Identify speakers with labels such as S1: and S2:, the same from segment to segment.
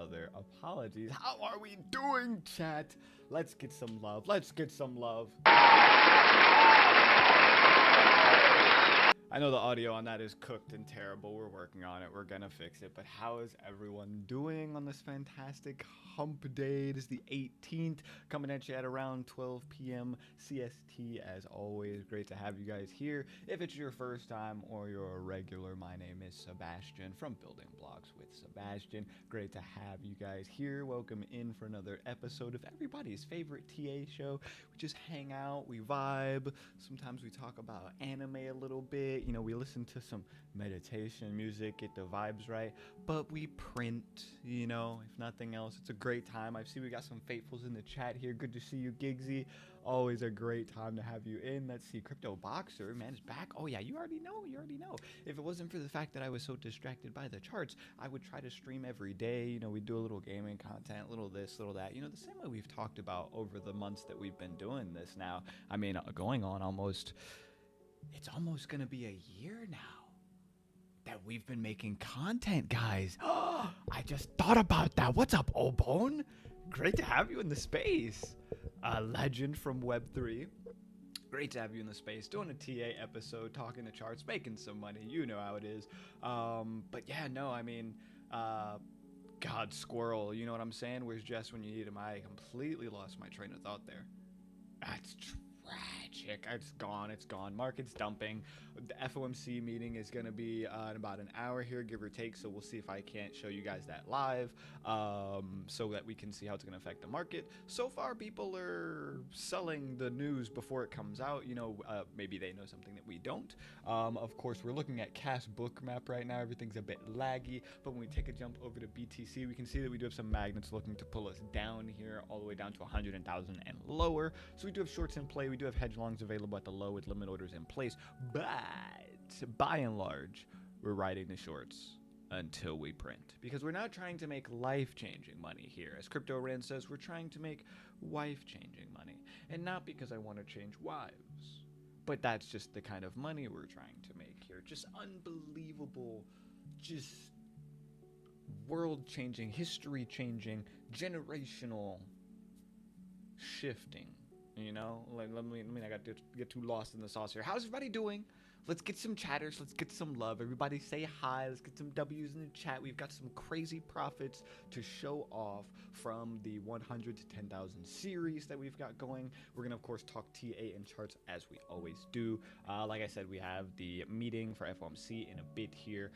S1: other apologies. How are we doing, chat? Let's get some love. Let's get some love. I know the audio on that is cooked and terrible. We're working on it. We're gonna fix it. But how is everyone doing on this fantastic hump day? It is the 18th, coming at you at around 12 p.m. CST. As always, great to have you guys here. If it's your first time or you're a regular, my name is Sabastian from Building Blocks with Sabastian. Great to have you guys here. Welcome in for another episode of everybody's favorite TA show. We just hang out, we vibe. Sometimes we talk about anime a little bit. You know, we listen to some meditation music, get the vibes right, but we print, you know, if nothing else. It's a great time. I see we got some faithfuls in the chat here. Good to see you, Giggsy. Always a great time to have you in. Let's see, Crypto Boxer, man, is back. Oh yeah, you already know. If it wasn't for the fact that I was so distracted by the charts, I would try to stream every day. You know, we do a little gaming content, little this, little that. You know, the same way we've talked about over the months that we've been doing this now. I mean, going on almost... It's almost going to be a year now that we've been making content, guys. I just thought about that. What's up, Obone? Great to have you in the space. A legend from Web3. Great to have you in the space. Doing a TA episode, talking the charts, making some money. You know how it is. But yeah, no, I mean... God, squirrel, you know what I'm saying? Where's Jess when you need him? I completely lost my train of thought there. That's tragic. It's gone. Market's dumping. The FOMC meeting is going to be in about an hour here, give or take. So we'll see if I can't show you guys that live so that we can see how it's going to affect the market. So far, people are selling the news before it comes out. You know, maybe they know something that we don't. Of course, we're looking at Cash Bookmap right now. Everything's a bit laggy. But when we take a jump over to BTC, we can see that we do have some magnets looking to pull us down here, all the way down to 100,000 and lower. So we do have shorts in play. We do have hedge longs available at the low with limit orders in place. But by and large, we're riding the shorts until we print, because we're not trying to make life-changing money here. As Crypto Rand says, we're trying to make wife-changing money, and not because I want to change wives, but that's just the kind of money we're trying to make here. Just unbelievable, just world-changing, history-changing, generational shifting. You know, like, I got to get too lost in the sauce here. How's everybody doing? Let's get some chatters. Let's get some love. Everybody say hi. Let's get some W's in the chat. We've got some crazy profits to show off from the 100 to 10,000 series that we've got going. We're going to, of course, talk TA and charts as we always do. Like I said, we have the meeting for FOMC in a bit here.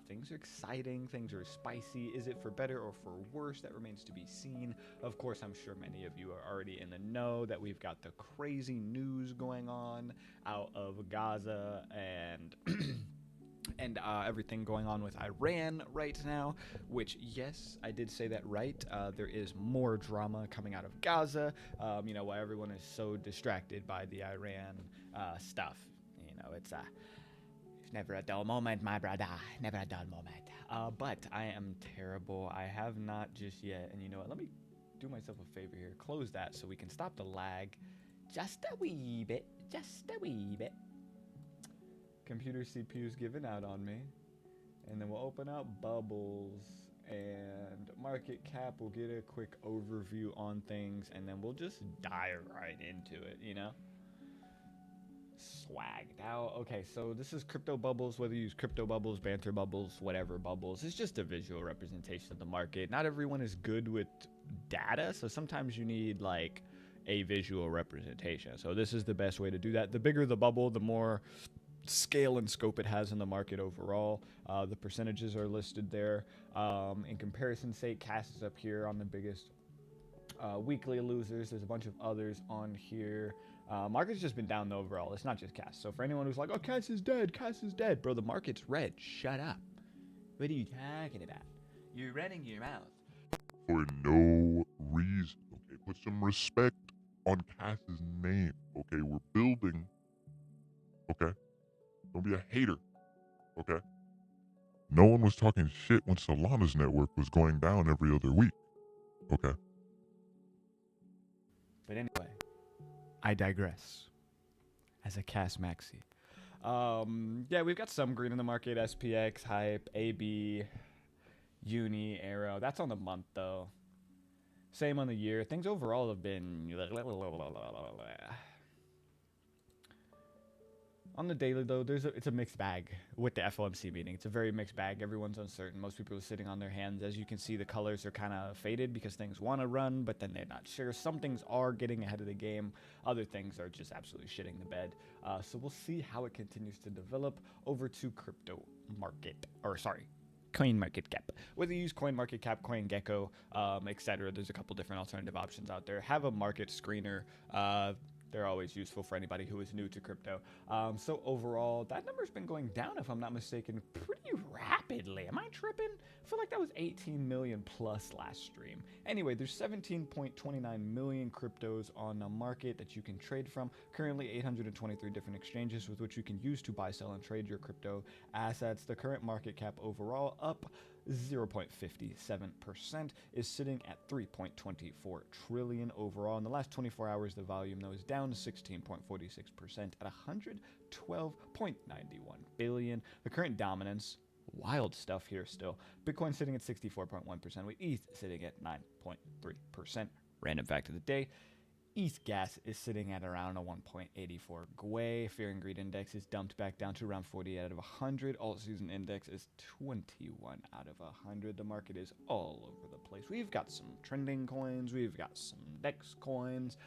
S1: Things are exciting. Things are spicy. Is it for better or for worse? That remains to be seen. Of course, I'm sure many of you are already in the know that we've got the crazy news going on out of Gaza and and everything going on with Iran right now, which, yes, I did say that right. There is more drama coming out of Gaza, you know, while everyone is so distracted by the Iran stuff. You know, it's never a dull moment, my brother, never a dull moment. But I am terrible. I have not just yet, and you know what, let me do myself a favor here. Close that so we can stop the lag just a wee bit, Computer CPU's giving out on me. And then we'll open up bubbles and market cap. We'll get a quick overview on things, and then we'll just dive right into it, you know? Swagged out. Okay, so this is crypto bubbles, whether you use crypto bubbles, banter bubbles, whatever bubbles. It's just a visual representation of the market. Not everyone is good with data, so sometimes you need like a visual representation. So this is the best way to do that. The bigger the bubble, the more scale and scope it has in the market overall. The percentages are listed there. In comparison sake, CAS is up here on the biggest weekly losers. There's a bunch of others on here. Market's just been down though overall. It's not just CAS. So for anyone who's like, oh, CAS is dead, bro, the market's red. Shut up. What are you talking about? You're running your mouth
S2: for no reason. Okay, put some respect on CAS's name. Okay, we're building. Okay, don't be a hater. Okay, no one was talking shit when Solana's network was going down every other week. Okay.
S1: But anyway, I digress. As a CAS maxi. Yeah, we've got some green in the market. SPX, Hype, AB. Uni, Arrow. That's on the month though. Same on the year. Things overall have been on the daily though. It's a mixed bag with the FOMC meeting. It's a very mixed bag. Everyone's uncertain. Most people are sitting on their hands. As you can see, the colors are kind of faded because things want to run, but then they're not sure. Some things are getting ahead of the game. Other things are just absolutely shitting the bed. So we'll see how it continues to develop. Over to crypto market, or sorry, coin market cap. Whether you use coin market cap, coin gecko, etc., there's a couple different alternative options out there. Have a market screener. They're always useful for anybody who is new to crypto. So overall, that number's been going down, if I'm not mistaken, pretty rapidly. Am I tripping? I feel like that was 18 million plus last stream. Anyway, there's 17.29 million cryptos on the market that you can trade from. Currently 823 different exchanges with which you can use to buy, sell, and trade your crypto assets. The current market cap overall up 0.57%, is sitting at 3.24 trillion overall. In the last 24 hours, the volume though is down 16.46% at 112.91 billion. The current dominance, wild stuff here still. Bitcoin sitting at 64.1%, with ETH sitting at 9.3%. Random fact of the day. ETH gas is sitting at around a 1.84 GWE. Fear and Greed Index is dumped back down to around 40 out of 100. Alt Season Index is 21 out of 100. The market is all over the place. We've got some trending coins. We've got some DEX coins.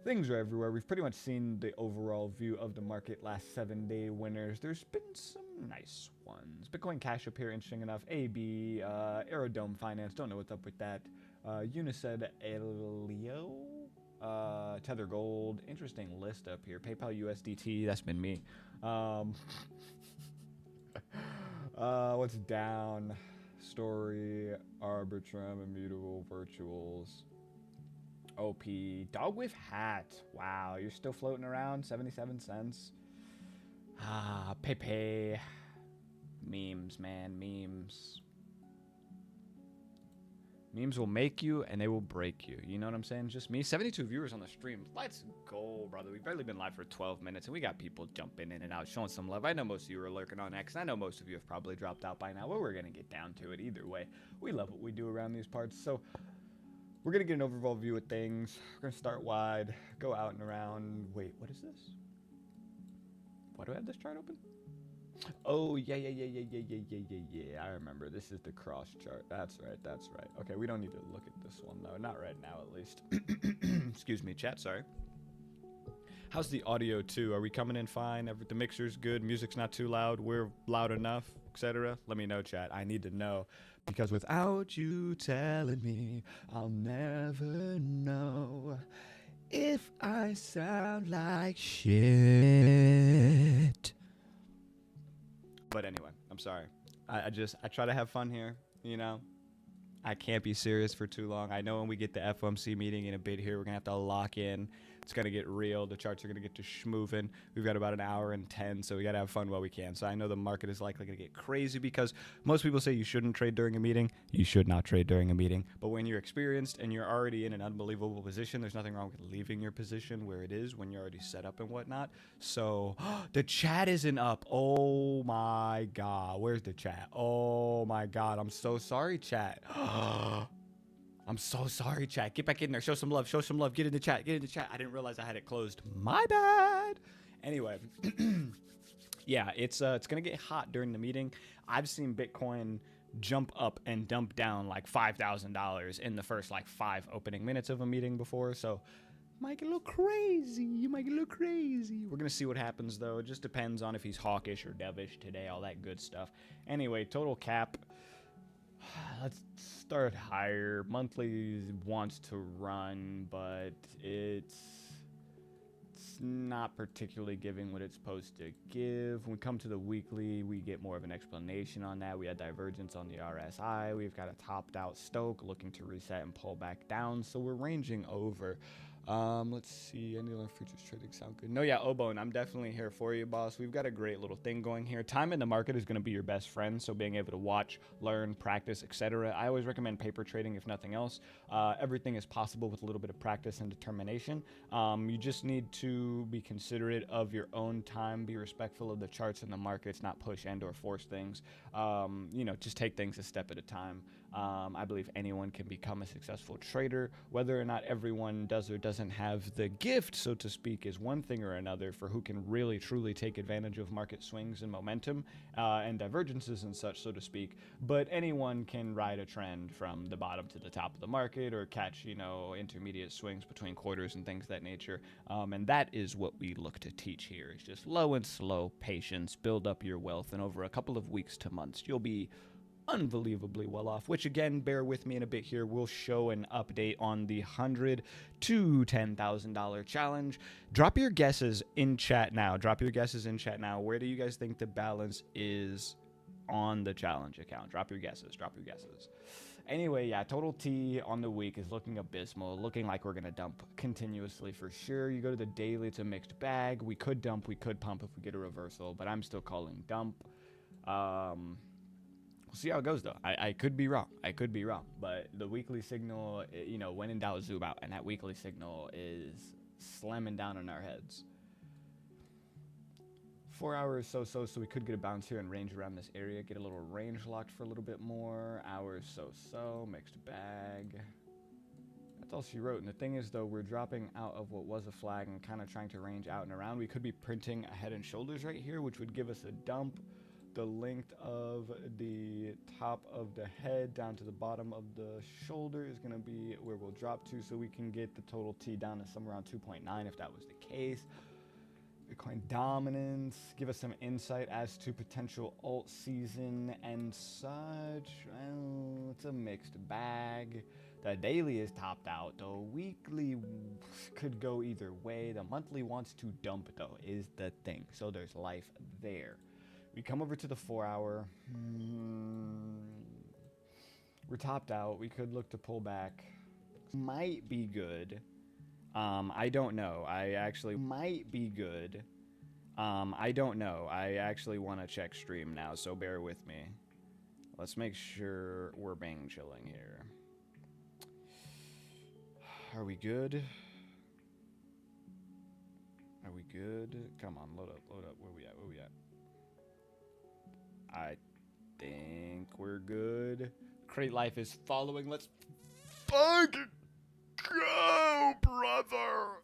S1: Things are everywhere. We've pretty much seen the overall view of the market last 7-day winners. There's been some nice ones. Bitcoin Cash up here, interesting enough. AB, Aerodome Finance, don't know what's up with that. Uniced Elio. Tether Gold, interesting list up here. PayPal USDT, that's been me. What's down? Story, Arbitrum, Immutable, Virtuals, OP, Dog with Hat. Wow, you're still floating around, 77 cents. Pepe. Memes, man, memes. Memes will make you and they will break you. You know what I'm saying? Just me. 72 viewers on the stream. Let's go, brother. We've barely been live for 12 minutes and we got people jumping in and out, showing some love. I know most of you are lurking on X. I know most of you have probably dropped out by now, but we're going to get down to it either way. We love what we do around these parts. So we're going to get an overall view of things. We're going to start wide, go out and around. Wait, what is this? Why do I have this chart open? Oh, yeah. I remember. This is the cross chart. That's right. Okay, we don't need to look at this one, though. Not right now, at least. Excuse me, chat, sorry. How's the audio, too? Are we coming in fine? The mixer's good? Music's not too loud? We're loud enough, etc.? Let me know, chat. I need to know. Because without you telling me, I'll never know if I sound like shit. But anyway, I'm sorry. I try to have fun here, you know. I can't be serious for too long. I know when we get the FOMC meeting in a bit here, we're going to have to lock in. It's going to get real. The charts are going to get to schmoovin'. We've got about an hour and 10, so we got to have fun while we can. So I know the market is likely going to get crazy because most people say you shouldn't trade during a meeting. You should not trade during a meeting. But when you're experienced and you're already in an unbelievable position, there's nothing wrong with leaving your position where it is when you're already set up and whatnot. So the chat isn't up. Oh, my God. Where's the chat? Oh, my God. I'm so sorry, chat. I'm so sorry, chat. Get back in there. Show some love. Show some love. Get in the chat. Get in the chat. I didn't realize I had it closed. My bad. Anyway, yeah, it's gonna get hot during the meeting. I've seen Bitcoin jump up and dump down like $5,000 in the first like 5 opening minutes of a meeting before. So might get a little crazy. You might get a little crazy. We're gonna see what happens though. It just depends on if he's hawkish or dovish today. All that good stuff. Anyway, total cap. Let's start higher. Monthly wants to run, but it's not particularly giving what it's supposed to give. When we come to the weekly, we get more of an explanation on that. We had divergence on the RSI. We've got a topped out Stoke looking to reset and pull back down. So we're ranging over Let's see. Any other futures trading sound good? No, yeah, Obone, I'm definitely here for you, boss. We've got a great little thing going here. Time in the market is going to be your best friend, so being able to watch, learn, practice, etc. I always recommend paper trading, if nothing else. Everything is possible with a little bit of practice and determination. You just need to be considerate of your own time, be respectful of the charts and the markets, not push and or force things. Just take things a step at a time. I believe anyone can become a successful trader. Whether or not everyone does or doesn't have the gift, so to speak, is one thing or another for who can really truly take advantage of market swings and momentum and divergences and such, so to speak. But anyone can ride a trend from the bottom to the top of the market or catch, intermediate swings between quarters and things of that nature. And that is what we look to teach here. It's just low and slow patience, build up your wealth, and over a couple of weeks to months, you'll be unbelievably well off, which again, bear with me in a bit here, we'll show an update on the $100 to $10,000 challenge. Drop your guesses in chat now. Where do you guys think the balance is on the challenge account? Drop your guesses. Anyway, yeah, total T on the week is looking abysmal, looking like we're going to dump continuously for sure. You go to the daily, it's a mixed bag. We could dump, we could pump if we get a reversal, but I'm still calling dump. We'll see how it goes, though. I could be wrong. But the weekly signal, when in doubt, zoom out. And that weekly signal is slamming down on our heads. 4 hours, so we could get a bounce here and range around this area. Get a little range locked for a little bit more. Hours, so mixed bag. That's all she wrote. And the thing is, though, we're dropping out of what was a flag and kind of trying to range out and around. We could be printing a head and shoulders right here, which would give us a dump. The length of the top of the head down to the bottom of the shoulder is going to be where we'll drop to, so we can get the total T down to somewhere around 2.9 if that was the case. Bitcoin dominance, give us some insight as to potential alt season and such. Well, it's a mixed bag. The daily is topped out. The weekly could go either way. The monthly wants to dump, though, is the thing. So there's life there. We come over to the 4 hour. We're topped out. We could look to pull back. Might be good. I don't know. I actually might be good. I don't know. I actually want to check stream now, so bear with me. Let's make sure we're bang chilling here. Are we good? Are we good? Come on, load up. Where we at? I think we're good. Crate Life is following. Let's fucking go, brother.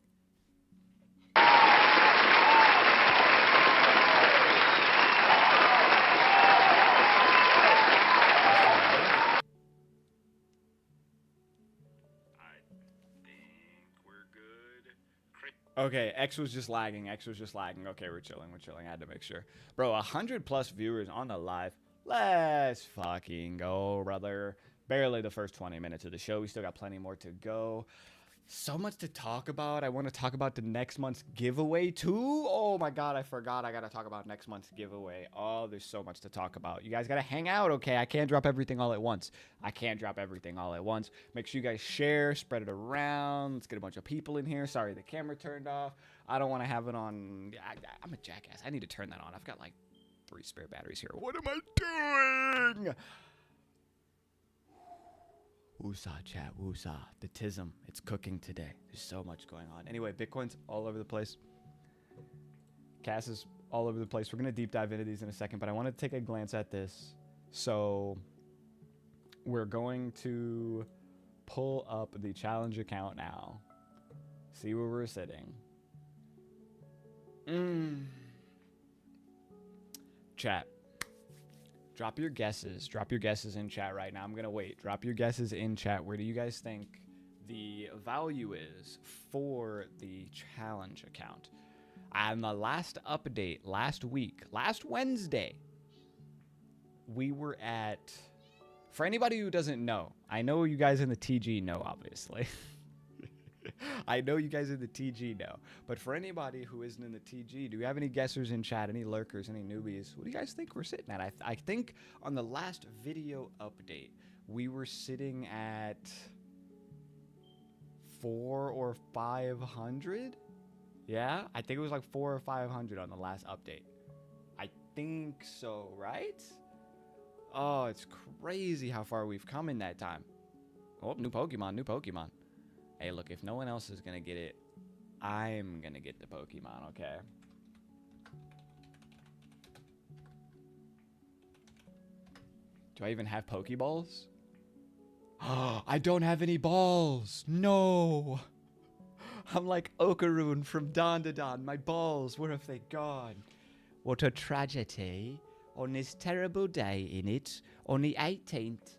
S1: Okay, X was just lagging. Okay, we're chilling. I had to make sure. Bro, 100+ viewers on the live. Let's fucking go, brother. Barely the first 20 minutes of the show. We still got plenty more to go. So much to talk about. I want to talk about the next month's giveaway too. Oh my god, I forgot. I gotta talk about next month's giveaway. Oh, there's so much to talk about. You guys gotta hang out, okay? I can't drop everything all at once. Make sure you guys share, spread it around. Let's get a bunch of people in here. Sorry, the camera turned off. I don't want to have it on. I'm a jackass. I need to turn that on. I've got like 3 spare batteries here. What am I doing? Woosah, chat, woosah. The tism, it's cooking today. There's so much going on. Anyway, Bitcoin's all over the place. Cass is all over the place. We're going to deep dive into these in a second, but I want to take a glance at this. So we're going to pull up the challenge account now. See where we're sitting. Chat. Drop your guesses. Drop your guesses in chat right now. I'm going to wait. Drop your guesses in chat. Where do you guys think the value is for the challenge account? On the last update, last Wednesday, we were at, for anybody who doesn't know, I know you guys in the TG know, obviously. I know you guys in the TG know. But for anybody who isn't in the TG, do we have any guessers in chat, any lurkers, any newbies? What do you guys think we're sitting at? I think on the last video update, we were sitting at 400 or 500. Yeah, I think it was like 400 or 500 on the last update. I think so, right? Oh, it's crazy how far we've come in that time. Oh, new Pokemon, new Pokemon. Hey, look, if no one else is gonna get it, I'm gonna get the Pokemon, okay? Do I even have Pokeballs? I don't have any balls. No. I'm like Okaroon from Dawn to Dawn. My balls, where have they gone? What a tragedy. On this terrible day in it, on the 18th,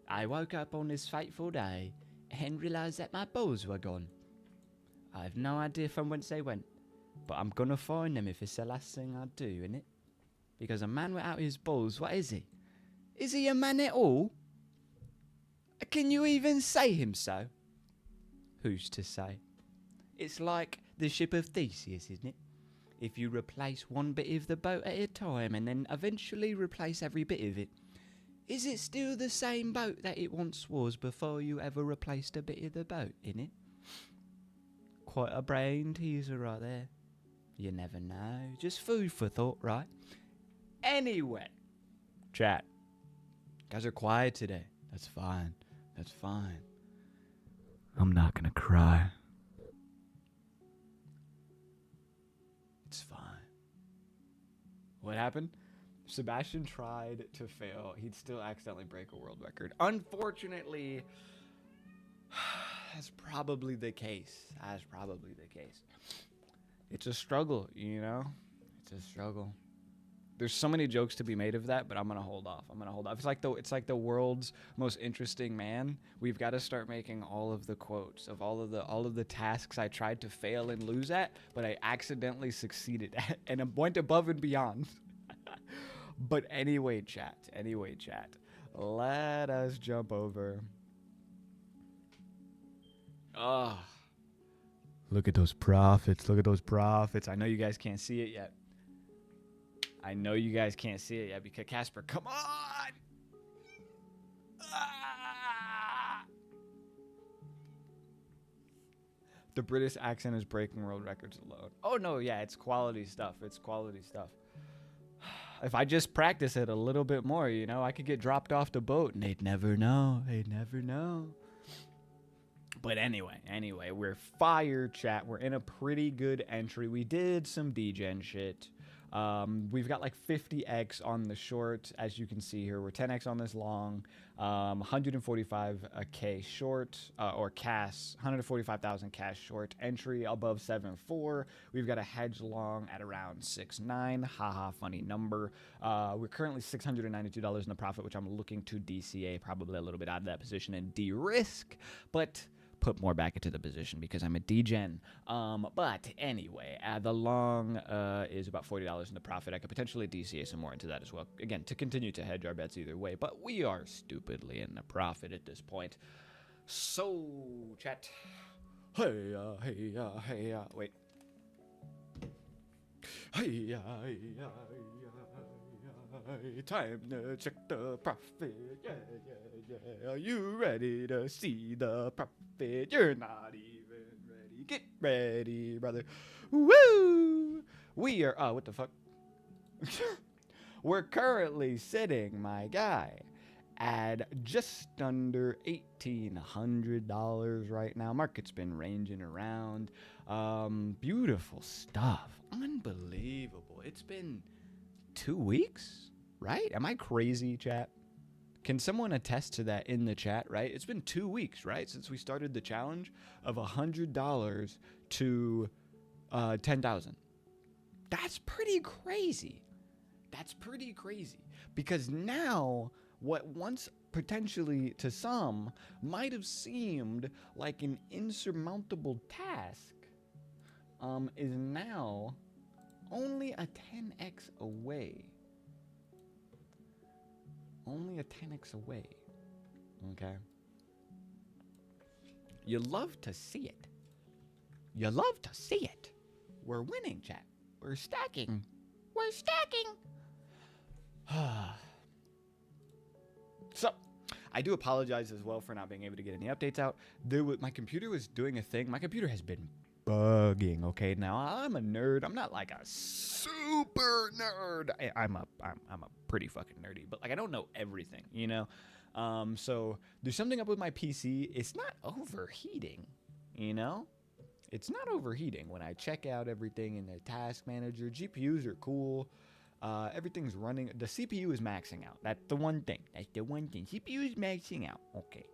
S1: I woke up on this fateful day and realized that my balls were gone. I have no idea from whence they went, but I'm gonna find them if it's the last thing I do, innit? Because a man without his balls, what is he? Is he a man at all? Can you even say him so? Who's to say? It's like the ship of Theseus, isn't it? If you replace one bit of the boat at a time and then eventually replace every bit of it, is it still the same boat that it once was before you ever replaced a bit of the boat, innit? Quite a brain teaser right there. You never know. Just food for thought, right? Anyway, chat. You guys are quiet today. That's fine. That's fine. I'm not gonna cry. It's fine. What happened? Sebastian tried to fail. He'd still accidentally break a world record. Unfortunately, that's probably the case. That's probably the case. It's a struggle, you know? It's a struggle. There's so many jokes to be made of that, but I'm gonna hold off. It's like the world's most interesting man. We've got to start making all of the quotes of all of the tasks I tried to fail and lose at, but I accidentally succeeded at, and I went above and beyond. But anyway, chat. Let us jump over. Oh, look at those profits. I know you guys can't see it yet. Because Casper, come on! Ah! The British accent is breaking world records alone. Oh no, yeah, it's quality stuff. If I just practice it a little bit more, you know, I could get dropped off the boat and they'd never know. But anyway, we're fire, chat. We're in a pretty good entry. We did some degen shit. We've got like 50x on the short, as you can see here. We're 10x on this long, 145k short, or cash, 145,000 cash short. Entry above 7.4. We've got a hedge long at around 6.9. Haha, funny number. We're currently $692 in the profit, which I'm looking to DCA probably a little bit out of that position and de-risk, but put more back into the position because I'm a degen. But anyway, the long is about $40 in the profit. I could potentially DCA some more into that as well. Again, to continue to hedge our bets either way. But we are stupidly in the profit at this point. So, chat. Hey, wait. Hey, time to check the profit. Yeah. Are you ready to see the profit? You're not even ready. Get ready, brother. Woo! We are, what the fuck? We're currently sitting, my guy, at just under $1,800 right now. Market's been ranging around. Beautiful stuff. Unbelievable. It's been 2 weeks, right? Am I crazy, chat? Can someone attest to that in the chat, right? It's been 2 weeks, right? Since we started the challenge of $100 to 10,000. That's pretty crazy. Because now, what once potentially to some might have seemed like an insurmountable task, is now only a 10x away. Okay? You love to see it. We're winning, chat. We're stacking. So, I do apologize as well for not being able to get any updates out. My computer was doing a thing. My computer has been bugging. Okay, now I'm a nerd. I'm not like a super nerd. I'm a pretty fucking nerdy, but like I don't know everything, you know. So there's something up with my PC. It's not overheating, you know. It's not overheating when I check out everything in the task manager. GPUs are cool. Everything's running. The CPU is maxing out. That's the one thing. CPU is maxing out. Okay.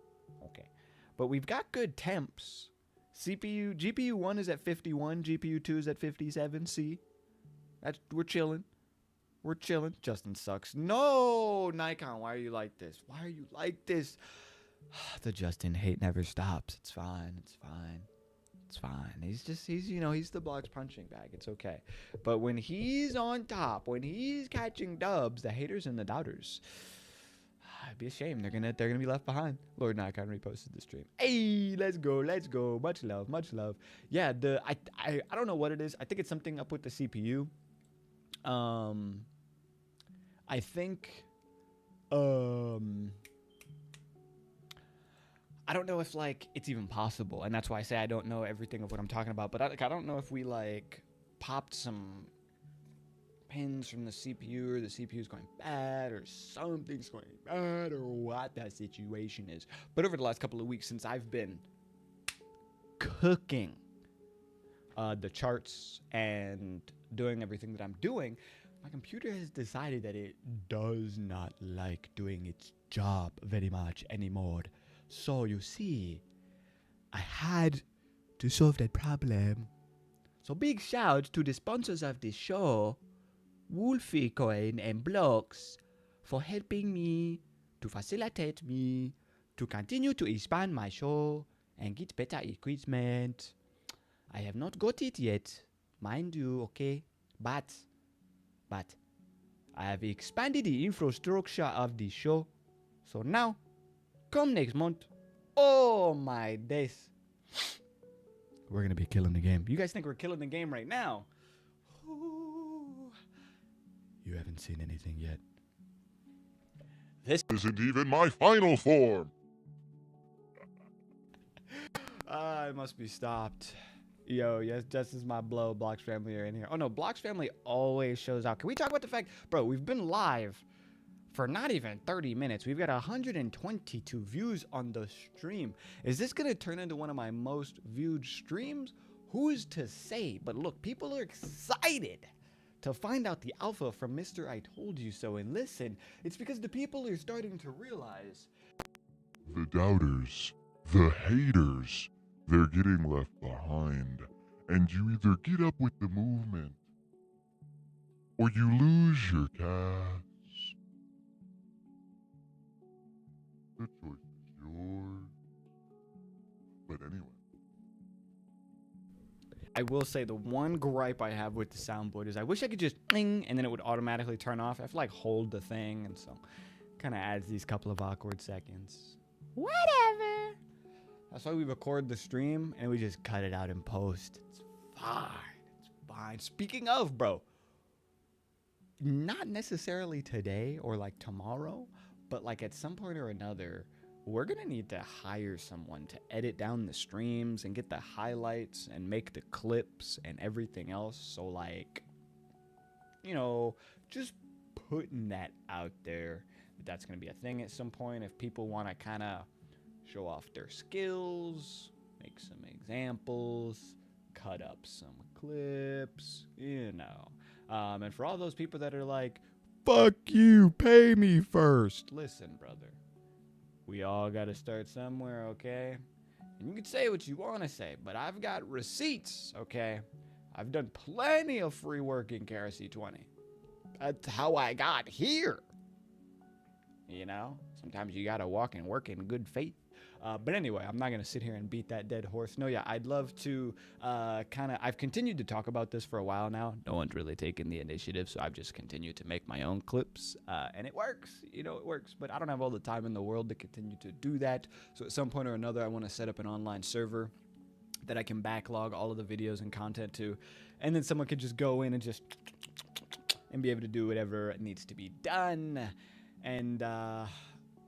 S1: But we've got good temps. GPU 1 is at 51. GPU 2 is at 57. See? We're chilling. Justin sucks. No, Nikon, why are you like this? The Justin hate never stops. It's fine. He's the blocks punching bag. It's okay. But when he's on top, when he's catching dubs, the haters and the doubters, it'd be a shame. They're gonna be left behind. Lord Nikon reposted the stream. Hey, let's go. Much love. Yeah, I don't know what it is. I think it's something up with the CPU. I think I don't know if like it's even possible, and that's why I say I don't know everything of what I'm talking about. But I don't know if we like popped some pins from the CPU, or the CPU is going bad, or something's going bad, or what that situation is. But over the last couple of weeks, since I've been cooking the charts and doing everything that I'm doing, my computer has decided that it does not like doing its job very much anymore. So, you see, I had to solve that problem. So, big shout to the sponsors of this show, Wolfie Coin and Blocks, for helping me, to facilitate me, to continue to expand my show and get better equipment. I have not got it yet, mind you, okay? But I have expanded the infrastructure of the show. So now, come next month, oh my days, we're going to be killing the game. You guys think we're killing the game right now? Ooh, you haven't seen anything yet.
S2: This isn't even my final form.
S1: It must be stopped. Yo, yes, just as my blow, Blocks family are in here. Oh no, Blocks family always shows out. Can we talk about the fact, bro, we've been live for not even 30 minutes. We've got 122 views on the stream. Is this going to turn into one of my most viewed streams? Who's to say? But look, people are excited to find out the alpha from Mr. I Told You So. And listen, it's because the people are starting to realize
S2: The doubters, the haters, they're getting left behind. And you either get up with the movement, or you lose your cash. The choice is yours. But anyway.
S1: I will say the one gripe I have with the soundboard is I wish I could just ding and then it would automatically turn off. I have to like hold the thing, and so kind of adds these couple of awkward seconds. Whatever. That's why we record the stream and we just cut it out in post. It's fine. Speaking of, bro, not necessarily today or like tomorrow, but like at some point or another, we're going to need to hire someone to edit down the streams and get the highlights and make the clips and everything else. So like, you know, just putting that out there. That's going to be a thing at some point. If people want to kind of show off their skills, make some examples, cut up some clips, you know. And for all those people that are like, fuck you, pay me first. Listen, brother. We all got to start somewhere, okay? And you can say what you want to say, but I've got receipts, okay? I've done plenty of free work in KRC 20. That's how I got here. You know? Sometimes you got to walk and work in good faith. But anyway, I'm not going to sit here and beat that dead horse. No, yeah, I'd love to I've continued to talk about this for a while now. No one's really taken the initiative, so I've just continued to make my own clips. And it works. You know, it works. But I don't have all the time in the world to continue to do that. So at some point or another, I want to set up an online server that I can backlog all of the videos and content to. And then someone could just go in and just and be able to do whatever needs to be done. And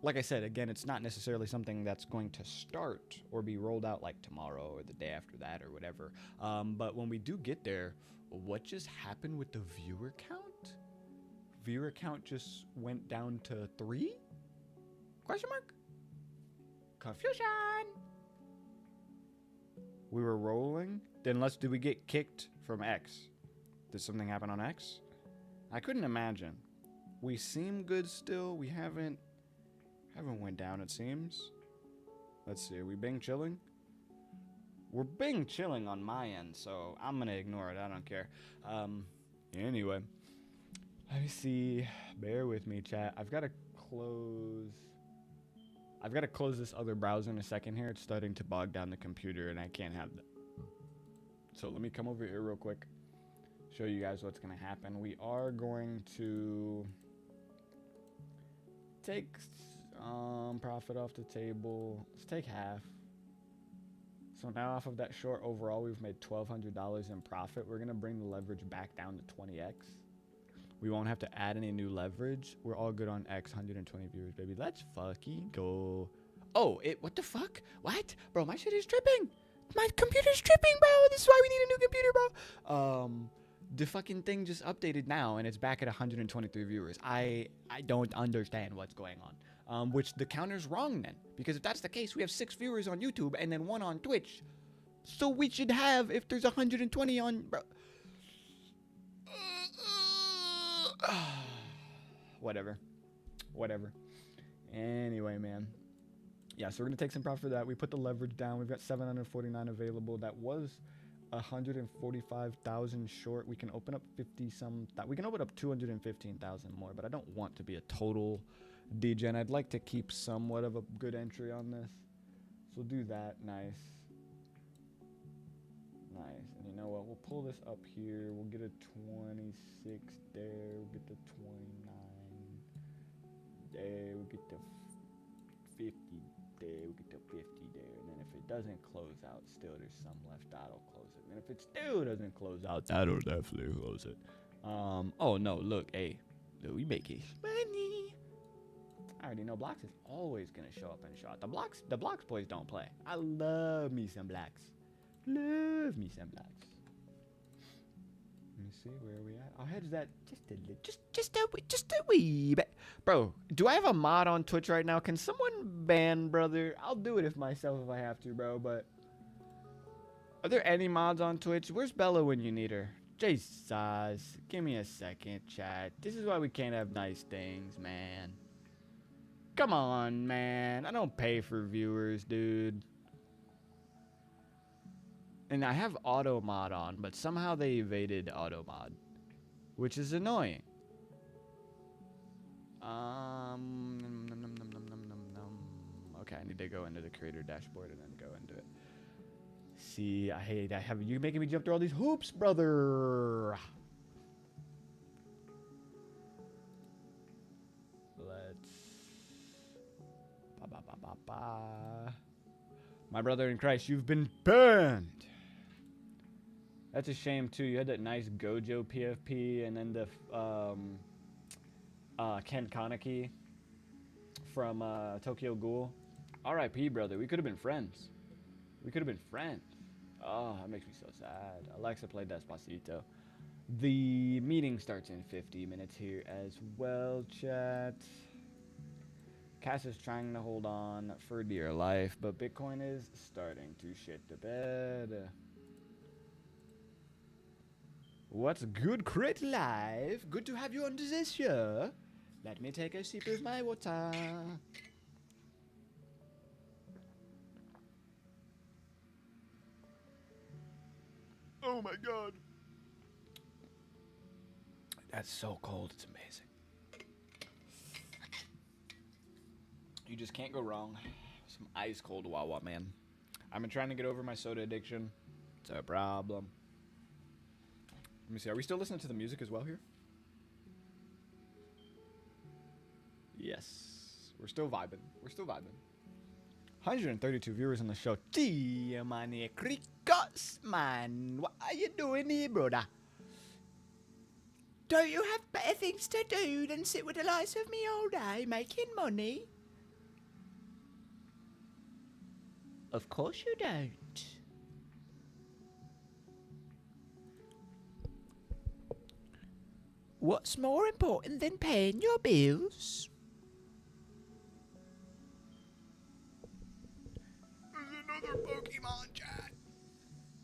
S1: like I said, again, it's not necessarily something that's going to start or be rolled out like tomorrow or the day after that or whatever. But when we do get there, what just happened with the viewer count? Viewer count just went down to 3? Question mark? Confusion. We were rolling. Then did we get kicked from X? Did something happen on X? I couldn't imagine. We seem good still. We haven't went down, it seems. Let's see. Are we Bing chilling? We're Bing chilling on my end, so I'm gonna ignore it. I don't care. Anyway, let me see. Bear with me, chat. I've got to close this other browser in a second here. It's starting to bog down the computer, and I can't have that. So let me come over here real quick. Show you guys what's gonna happen. We are going to take profit off the table. Let's take half. So now off of that short overall, we've made $1,200 in profit. We're gonna bring the leverage back down to 20x. We won't have to add any new leverage. We're all good on X, 120 viewers, baby. Let's fucking go. Oh, what the fuck? What? Bro, my shit is tripping. My computer's tripping, bro. This is why we need a new computer, bro. The fucking thing just updated now, and it's back at 123 viewers. I don't understand what's going on. Which the counter's wrong then. Because if that's the case, we have 6 viewers on YouTube and then 1 on Twitch. So we should have, if there's 120 on... Bro. Whatever. Anyway, man. Yeah, so we're going to take some profit for that. We put the leverage down. We've got 749 available. That was 145,000 short. We can open up 50 some. We can open up 215,000 more, but I don't want to be a total degen. I'd like to keep somewhat of a good entry on this. So we'll do that. Nice. And you know what? We'll pull this up here. We'll get a 26 there. We'll get the 29 there. We'll get the 50 there. We'll get the 50 there. And then if it doesn't close out still, there's some left. That'll close it. And if it still doesn't close out, that'll definitely close it. Oh no, look, hey. Look, we make it money. I already know Blocks is always gonna show up and show out. The Blocks boys don't play. I love me some Blacks. Love me some Blacks. Let me see, where are we at? I'll hedge that just a wee bit. Bro, do I have a mod on Twitch right now? Can someone ban brother? I'll do it if I have to, bro, but are there any mods on Twitch? Where's Bella when you need her? Jesus, give me a second, chat. This is why we can't have nice things, man. Come on, man. I don't pay for viewers, dude. And I have auto mod on, but somehow they evaded auto mod, which is annoying. Okay, I need to go into the creator dashboard and then go into it. See, I have you making me jump through all these hoops, brother. My brother in Christ, you've been burned. That's a shame too. You had that nice Gojo PFP and then the Ken Kaneki from Tokyo Ghoul. R.I.P. brother. We could have been friends. Oh, that makes me so sad. Alexa played Despacito. The meeting starts in 50 minutes here as well, chat. Cass is trying to hold on for dear life, but Bitcoin is starting to shit the bed. What's good, Crit Live? Good to have you on this show. Let me take a sip of my water. Oh my god. That's so cold, it's amazing. You just can't go wrong. Some ice cold Wawa, man. I've been trying to get over my soda addiction. It's a problem. Let me see. Are we still listening to the music as well here? Yes. We're still vibing. 132 viewers on the show. Gee, man, Cricos, man. What are you doing here, brother? Don't you have better things to do than sit with the likes of me all day making money? Of course you don't. What's more important than paying your bills? There's another Pokemon chat.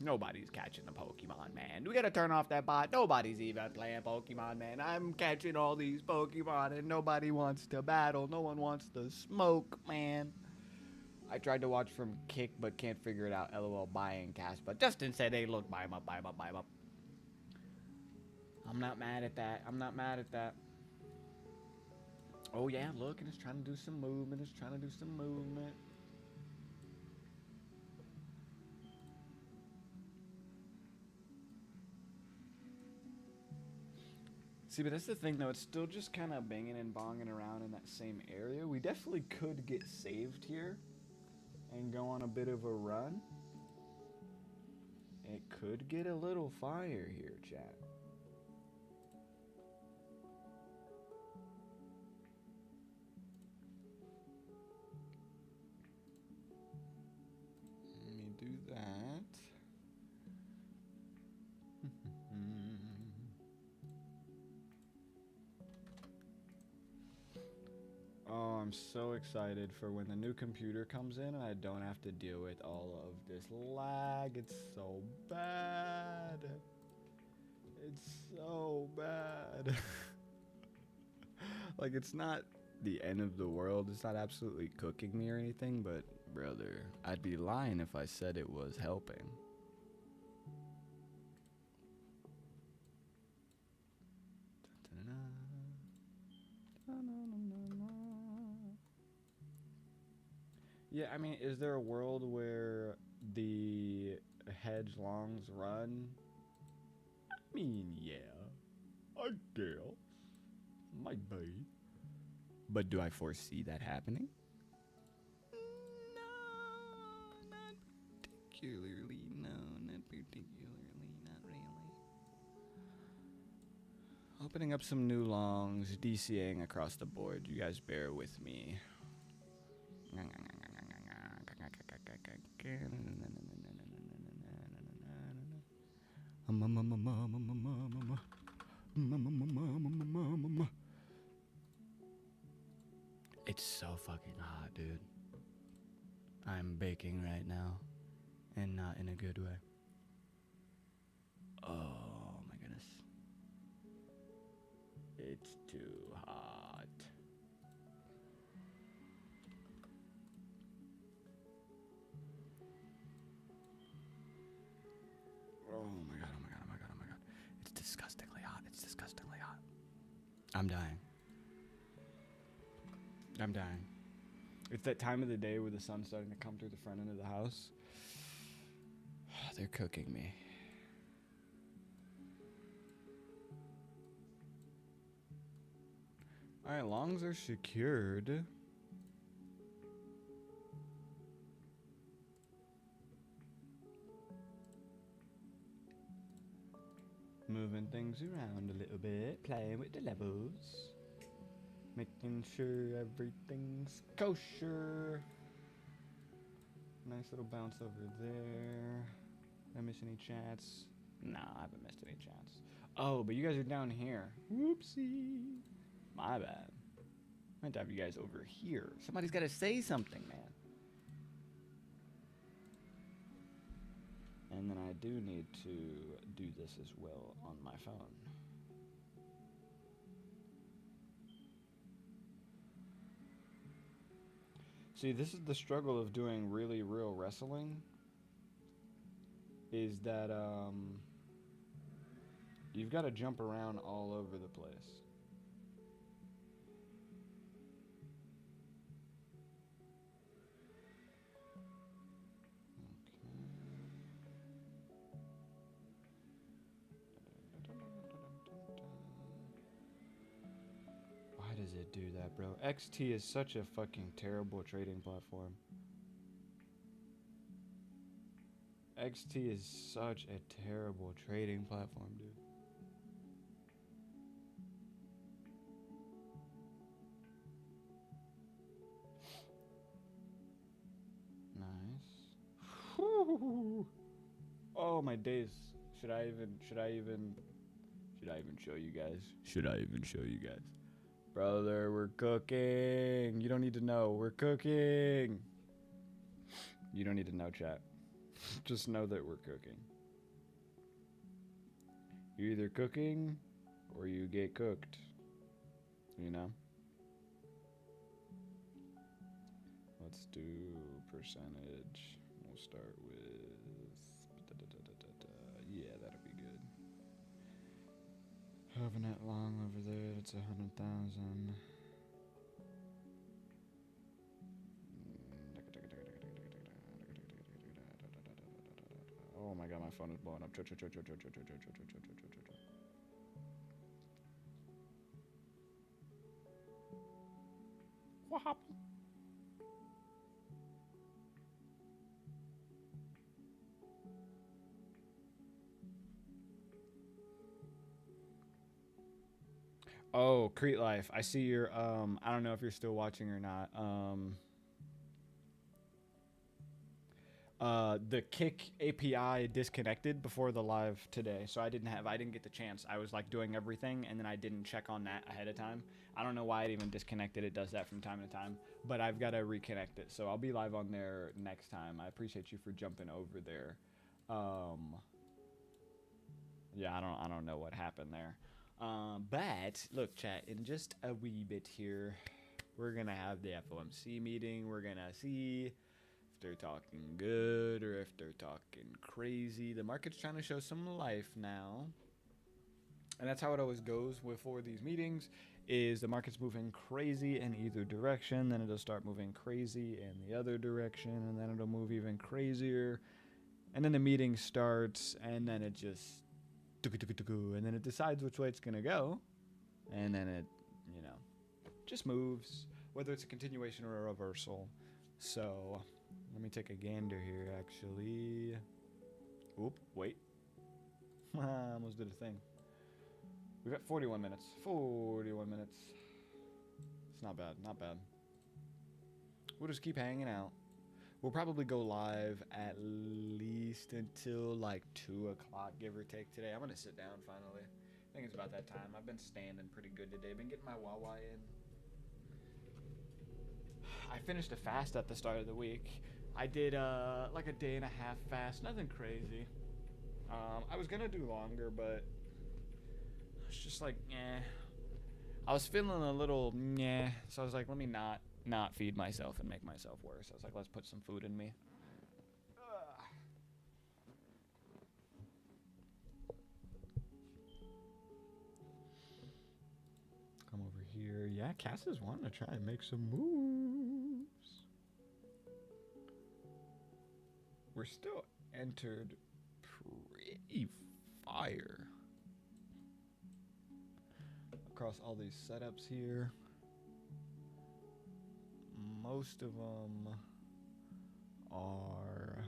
S1: Nobody's catching the Pokemon, man. We gotta turn off that bot. Nobody's even playing Pokemon, man. I'm catching all these Pokemon and nobody wants to battle. No one wants to smoke, man. I tried to watch from Kick, but can't figure it out. LOL, buying cast. But Justin said, hey, look, buy him up, buy him up, buy him up. I'm not mad at that. I'm not mad at that. Oh, yeah, look, and it's trying to do some movement. It's trying to do some movement. See, but that's the thing, though. It's still just kind of banging and bonging around in that same area. We definitely could get saved here and go on a bit of a run. It could get a little fire here, chat. Let me do that. Oh, I'm so excited for when the new computer comes in and I don't have to deal with all of this lag. It's so bad. It's so bad. Like, it's not the end of the world. It's not absolutely cooking me or anything, but brother, I'd be lying if I said it was helping. Yeah, I mean, is there a world where the hedgelongs run? I mean, yeah, I guess. Might be. But do I foresee that happening? No, not particularly. No, not particularly. Not really. Opening up some new longs, DCAing across the board. You guys bear with me. It's so fucking hot, dude. I'm baking right now, and not in a good way. Oh my goodness. It's too hot. Oh my god, oh my god, oh my god, oh my god. It's disgustingly hot. It's disgustingly hot. I'm dying. I'm dying. It's that time of the day where the sun's starting to come through the front end of the house. They're cooking me. Alright, longs are secured. Moving things around a little bit, playing with the levels, making sure everything's kosher. Nice little bounce over there. Did I miss any chats? Nah, I haven't missed any chats. Oh, but you guys are down here. Whoopsie. My bad. I meant to have you guys over here. Somebody's got to say something, man. And then I do need to do this as well on my phone. See, this is the struggle of doing really real wrestling. Is that you've got to jump around all over the place. Why does it do that, bro? XT is such a fucking terrible trading platform. XT is such a terrible trading platform, dude. Nice. Oh, my days. Should I even show you guys? Should I even show you guys? Brother, we're cooking. You don't need to know. We're cooking. You don't need to know, chat. Just know that we're cooking. You're either cooking or you get cooked. You know? Let's do percentage. We'll start with... Yeah, that'll be good. Having it long over there, it's 100,000. Oh my god, my phone is blowing up. What happened? Oh, Crete Life. I see your I don't know if you're still watching or not. The Kick API disconnected before the live today, so I didn't get the chance. I was like doing everything and then I didn't check on that ahead of time. I don't know why it even disconnected. It does that from time to time, but I've got to reconnect it. So I'll be live on there next time. I appreciate you for jumping over there. Yeah, I don't know what happened there. But look, chat, in just a wee bit here, we're gonna have the FOMC meeting. We're gonna see if they're talking good or if they're talking crazy. The market's trying to show some life now, and that's how it always goes before these meetings. Is the market's moving crazy in either direction, then it'll start moving crazy in the other direction, and then it'll move even crazier, and then the meeting starts, and then it just and then it decides which way it's gonna go, and then it, you know, just moves, whether it's a continuation or a reversal. So let me take a gander here, actually. Oop, wait. I almost did a thing. We've got 41 minutes. 41 minutes. It's not bad, not bad. We'll just keep hanging out. We'll probably go live at least until like 2 o'clock, give or take today. I'm going to sit down finally. I think it's about that time. I've been standing pretty good today. Been getting my Wawa in. I finished a fast at the start of the week. I did like a day and a half fast. Nothing crazy. I was going to do longer, but it's just like, I was feeling a little, so I was like, let me not feed myself and make myself worse. I was like, let's put some food in me. Come over here. Yeah, Cass is wanting to try and make some moves. We're still entered pretty fire across all these setups here. Most of them are,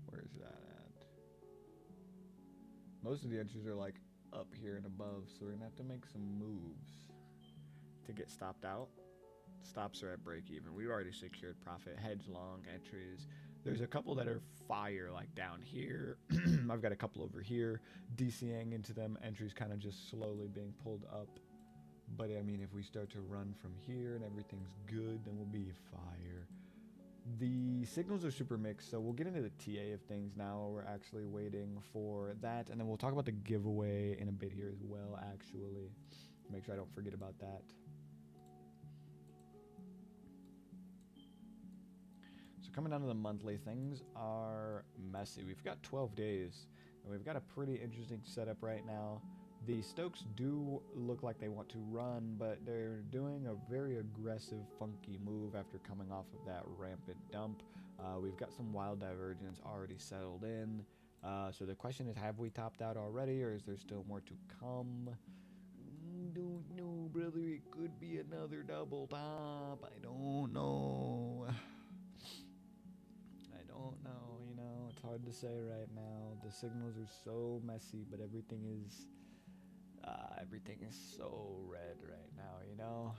S1: where's that at? Most of the entries are like up here and above, so we're gonna have to make some moves to get stopped out. Stops are at break even. We've already secured profit. Hedge long entries. There's a couple that are fire, like down here. I've got a couple over here. DCing into them. Entries kind of just slowly being pulled up. But I mean, if we start to run from here and everything's good, then we'll be fire. The signals are super mixed, so we'll get into the TA of things now. We're actually waiting for that, and then we'll talk about the giveaway in a bit here as well, actually. Make sure I don't forget about that. So coming down to the monthly, things are messy. We've got 12 days, and we've got a pretty interesting setup right now. The Stokes do look like they want to run, but they're doing a very aggressive, funky move after coming off of that rampant dump. We've got some wild divergence already settled in. So the question is, have we topped out already, or is there still more to come? Don't know, brother. It could be another double top. I don't know. You know, it's hard to say right now. The signals are so messy, but everything is so red right now, you know?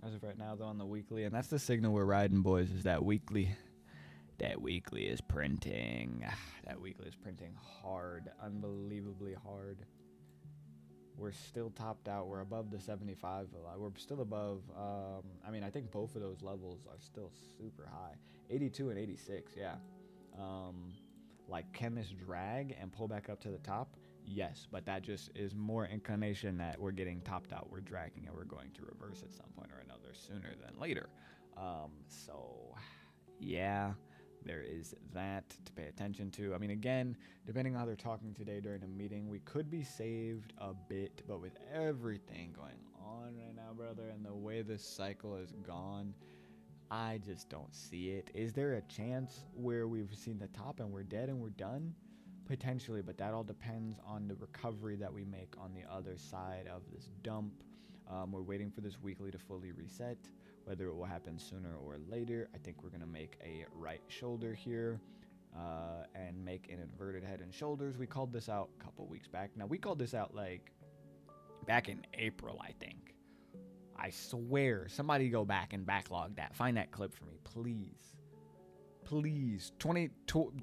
S1: as of right now, though, on the weekly. And that's the signal we're riding, boys, is that weekly. That weekly is printing. That weekly is printing hard. Unbelievably hard. We're still topped out. We're above the 75. We're still above. I mean, I think both of those levels are still super high. 82 and 86, yeah. Like, can this drag and pull back up to the top? Yes, but that just is more inclination that we're getting topped out. We're dragging and we're going to reverse at some point or another sooner than later. So, yeah. There is that to pay attention to. I mean, again, depending on how they're talking today during a meeting, we could be saved a bit, but with everything going on right now, brother, and the way this cycle has gone, I just don't see it. Is there a chance where we've seen the top and we're dead and we're done? Potentially, but that all depends on the recovery that we make on the other side of this dump. We're waiting for this weekly to fully reset. Whether it will happen sooner or later, I think we're going to make a right shoulder here and make an inverted head and shoulders. We called this out a couple weeks back. Now, we called this out like back in April, I think. I swear, somebody go back and backlog that. Find that clip for me, please. Please.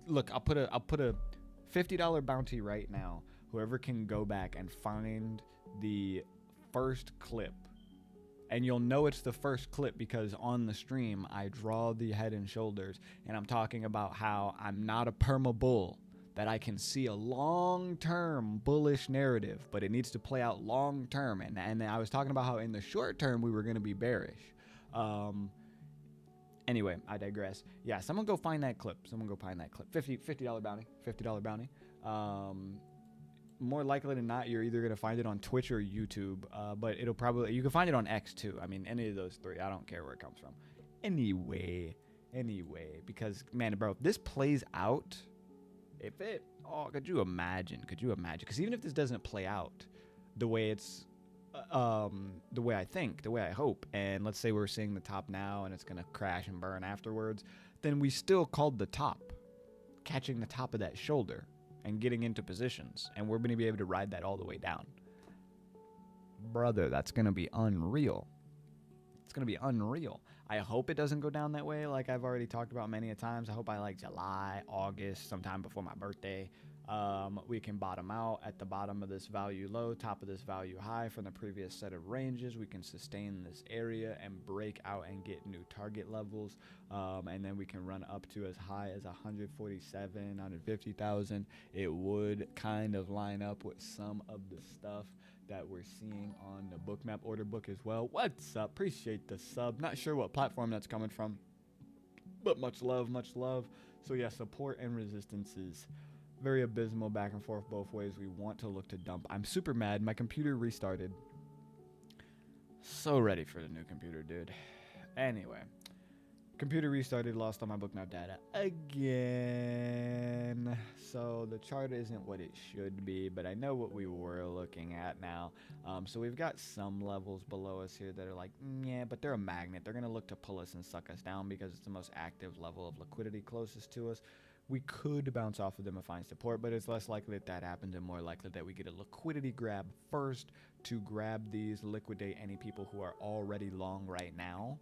S1: Look, I'll put a $50 bounty right now. Whoever can go back and find the first clip. And you'll know it's the first clip because on the stream, I draw the head and shoulders. And I'm talking about how I'm not a perma bull. That I can see a long-term bullish narrative. But it needs to play out long-term. And I was talking about how in the short term, we were going to be bearish. Anyway, I digress. Yeah, someone go find that clip. $50 bounty. $50 bounty. More likely than not, you're either going to find it on Twitch or YouTube, but you can find it on X too. I mean, any of those three. I don't care where it comes from. Anyway, because, man, bro, if this plays out, could you imagine? Because even if this doesn't play out the way it's, the way I think, the way I hope, and let's say we're seeing the top now and it's going to crash and burn afterwards, then we still called the top, catching the top of that shoulder. And getting into positions. And we're going to be able to ride that all the way down. Brother, that's going to be unreal. It's going to be unreal. I hope it doesn't go down that way like I've already talked about many a times. I hope by like July, August, sometime before my birthday, we can bottom out at the bottom of this value low, top of this value high from the previous set of ranges. We can sustain this area and break out and get new target levels. And then we can run up to as high as 147, 150,000. It would kind of line up with some of the stuff that we're seeing on the bookmap order book as well. What's up? Appreciate the sub. Not sure what platform that's coming from, but much love, much love. So yeah, support and resistances. Very abysmal back and forth both ways. We want to look to dump. I'm super mad. My computer restarted. So ready for the new computer, dude. Anyway. Computer restarted, lost all my bookmap data again. So the chart isn't what it should be, but I know what we were looking at now. So we've got some levels below us here that are like, yeah, but they're a magnet. They're going to look to pull us and suck us down because it's the most active level of liquidity closest to us. We could bounce off of them and find support, but it's less likely that happens and more likely that we get a liquidity grab first to grab these, liquidate any people who are already long right now.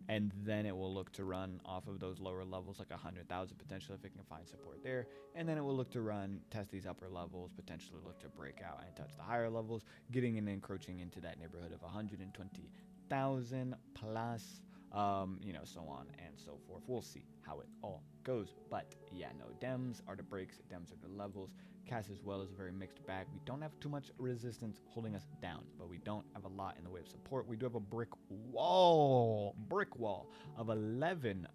S1: And then it will look to run off of those lower levels, like 100,000 potentially if it can find support there. And then it will look to run, test these upper levels, potentially look to break out and touch the higher levels, getting and encroaching into that neighborhood of 120,000 plus, so on and so forth. We'll see how it all goes. But yeah, no, Dems are the breaks, Dems are the levels. Cash as well is a very mixed bag. We don't have too much resistance holding us down, but we don't have a lot in the way of support. We do have a brick wall of 11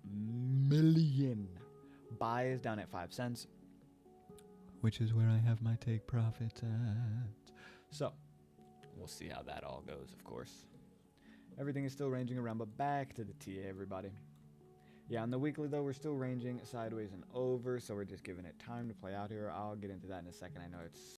S1: million buys down at 5 cents, which is where I have my take profits at. So we'll see how that all goes, of course. Everything is still ranging around, but back to the TA, everybody. Yeah, on the weekly, though, we're still ranging sideways and over, so we're just giving it time to play out here. I'll get into that in a second. I know it's